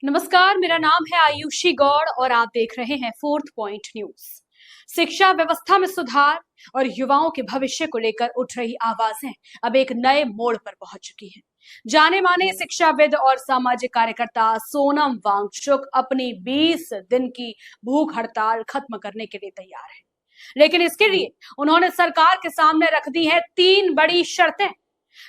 नमस्कार, मेरा नाम है आयुषी गौड़ और आप देख रहे हैं फोर्थ पॉइंट न्यूज। शिक्षा व्यवस्था में सुधार और युवाओं के भविष्य को लेकर उठ रही आवाजें अब एक नए मोड़ पर पहुंच चुकी हैं। जाने माने शिक्षाविद और सामाजिक कार्यकर्ता सोनम वांगचुक अपनी 20 दिन की भूख हड़ताल खत्म करने के लिए तैयार है, लेकिन इसके लिए उन्होंने सरकार के सामने रख दी है 3 बड़ी शर्तें।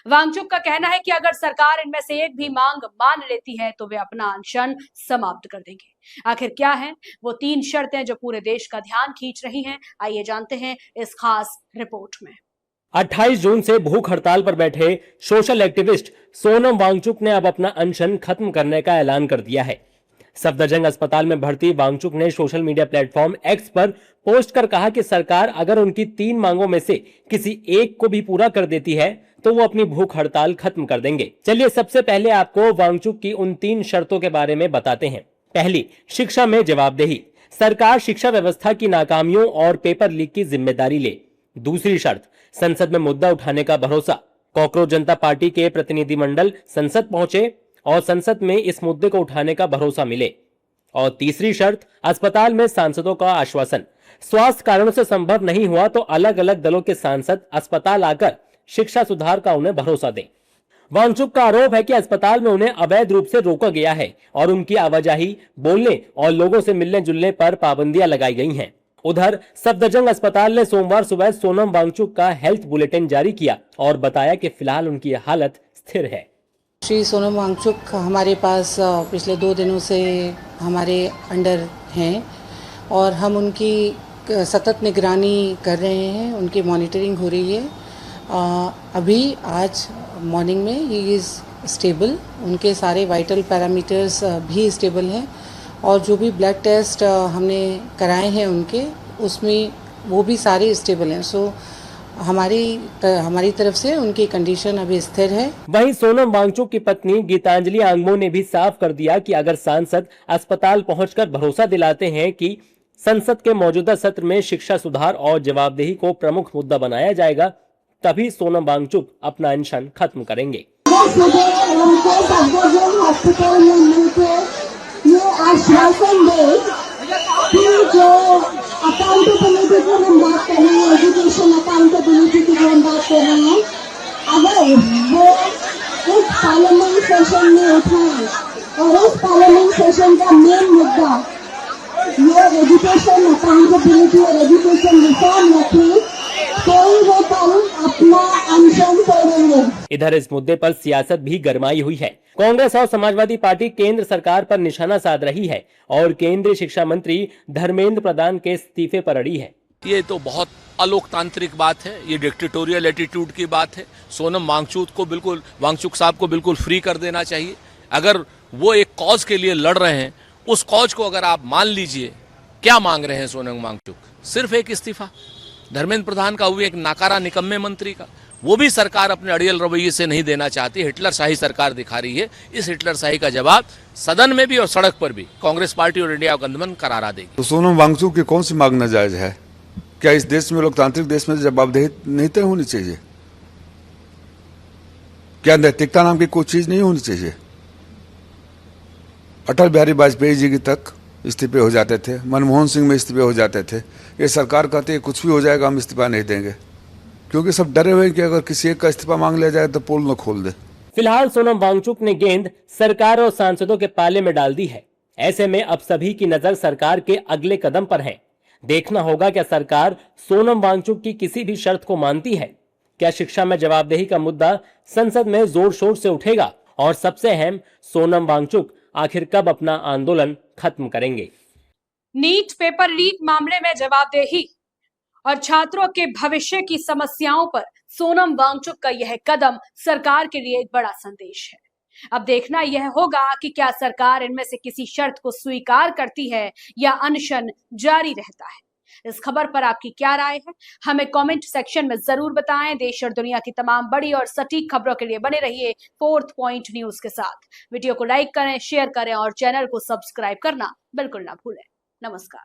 वांगचुक का कहना है कि अगर सरकार इनमें से एक भी मांग मान लेती है तो वे अपना अनशन समाप्त कर देंगे। आखिर क्या है वो 3 शर्तें जो पूरे देश का ध्यान खींच रही हैं? आइए जानते हैं इस खास रिपोर्ट में। 28 जून से भूख हड़ताल पर बैठे सोशल एक्टिविस्ट सोनम वांगचुक ने अब अपना अनशन खत्म करने का ऐलान कर दिया है। सफदरजंग अस्पताल में भर्ती वांगचुक ने सोशल मीडिया प्लेटफॉर्म एक्स पर पोस्ट कर कहा कि सरकार अगर उनकी 3 मांगों में से किसी एक को भी पूरा कर देती है तो वो अपनी भूख हड़ताल खत्म कर देंगे। चलिए सबसे पहले आपको वांगचुक की उन 3 शर्तों के बारे में बताते हैं। पहली, शिक्षा में जवाबदेही। सरकार शिक्षा व्यवस्था की नाकामियों और पेपर लीक की जिम्मेदारी ले। दूसरी शर्त, संसद में मुद्दा उठाने का भरोसा। कॉकरोच जनता पार्टी के प्रतिनिधिमंडल संसद पहुंचे और संसद में इस मुद्दे को उठाने का भरोसा मिले। और तीसरी शर्त, अस्पताल में सांसदों का आश्वासन। स्वास्थ्य कारणों से संभव नहीं हुआ तो अलग अलग दलों के सांसद अस्पताल आकर शिक्षा सुधार का उन्हें भरोसा दें। वांगचुक का आरोप है कि अस्पताल में उन्हें अवैध रूप से रोका गया है और उनकी आवाजाही, बोलने और लोगों से मिलने जुलने पर पाबंदियां लगाई गई हैं। उधर सफदरजंग अस्पताल ने सोमवार सुबह सोनम वांगचुक का हेल्थ बुलेटिन जारी किया और बताया कि फिलहाल उनकी हालत स्थिर है। श्री सोनम वांगचुक हमारे पास पिछले 2 दिनों से हमारे अंडर हैं और हम उनकी सतत निगरानी कर रहे हैं, उनकी मॉनिटरिंग हो रही है। अभी आज मॉर्निंग में ही इज़ स्टेबल, उनके सारे वाइटल पैरामीटर्स भी स्टेबल हैं और जो भी ब्लड टेस्ट हमने कराए हैं उनके, उसमें वो भी सारे स्टेबल हैं। सो हमारी तरफ से उनकी कंडीशन अभी स्थिर है। वहीं सोनम वांगचुक की पत्नी गीतांजलि आंगमो ने भी साफ कर दिया कि अगर सांसद अस्पताल पहुंचकर भरोसा दिलाते हैं कि संसद के मौजूदा सत्र में शिक्षा सुधार और जवाबदेही को प्रमुख मुद्दा बनाया जाएगा, तभी सोनम वांगचुक अपना अनशन खत्म करेंगे। हॉस्पिटल में मिलकर ये आश्वासन दे कि जो अकाउंटेबिलिटी की हम बात कर रहे हैं, एजुकेशन अकाउंटेबिलिटी की जो हम बात कर रहे हैं, अगर वो इस पार्लियामेंट सेशन में उठाएं और उस पार्लियामेंट सेशन का मेन मुद्दा ये एजुकेशन अकाउंटेबिलिटी और एजुकेशन रिफॉर्म रखें तो वो कल अपना अनशन तोड़ेंगे। इधर इस मुद्दे पर सियासत भी गरमाई हुई है। कांग्रेस और समाजवादी पार्टी केंद्र सरकार पर निशाना साध रही है और केंद्रीय शिक्षा मंत्री धर्मेंद्र प्रधान के इस्तीफे पर अड़ी है। ये तो बहुत अलोकतांत्रिक बात है, ये डिक्टेटोरियल एटीट्यूड की बात है। सोनम वांगचुक साहब को बिल्कुल फ्री कर देना चाहिए। अगर वो एक कॉज के लिए लड़ रहे हैं, उस कॉज को अगर आप मान लीजिए, क्या मांग रहे हैं सोनम वांगचुक? सिर्फ एक इस्तीफा। धर्मेंद्र प्रधान का हुआ एक नाकारा निकम्मे मंत्री का, वो भी सरकार अपने अड़ियल रवैये से नहीं देना चाहती। हिटलर शाही सरकार दिखा रही है। इस हिटलर शाही का जवाब सदन में भी और सड़क पर भी कांग्रेस पार्टी और इंडिया गठबंधन करारा देगी। तो सोनम वांगचुक की कौन सी मांग नाजायज है? क्या इस देश में, लोकतांत्रिक देश में जवाबदेही नहीं तय होनी चाहिए? क्या नैतिकता नाम की कोई चीज नहीं होनी चाहिए? अटल बिहारी वाजपेयी जी की तक इस्तीफे हो जाते थे, मनमोहन सिंह में इस्तीफे हो जाते थे। ये सरकार कहती है कुछ भी हो जाएगा, हम इस्तीफा नहीं देंगे, क्योंकि सब डरे हुए कि अगर किसी एक का इस्तीफा मांग लिया जाए तो पोल न खोल दे। फिलहाल सोनम वांगचुक ने गेंद सरकार और सांसदों के पाले में डाल दी है। ऐसे में अब सभी की नजर सरकार के अगले कदम पर है। देखना होगा क्या सरकार सोनम वांगचुक की किसी भी शर्त को मानती है। क्या शिक्षा में जवाबदेही का मुद्दा संसद में जोर शोर से उठेगा? और सबसे अहम, सोनम वांगचुक आखिर कब अपना आंदोलन खत्म करेंगे? नीट पेपर लीक मामले में जवाबदेही और छात्रों के भविष्य की समस्याओं पर सोनम वांगचुक का यह कदम सरकार के लिए एक बड़ा संदेश है। अब देखना यह होगा कि क्या सरकार इनमें से किसी शर्त को स्वीकार करती है या अनशन जारी रहता है। इस खबर पर आपकी क्या राय है, हमें कमेंट सेक्शन में जरूर बताएं। देश और दुनिया की तमाम बड़ी और सटीक खबरों के लिए बने रहिए फोर्थ पॉइंट न्यूज के साथ। वीडियो को लाइक करें, शेयर करें और चैनल को सब्सक्राइब करना बिल्कुल ना भूलें। नमस्कार।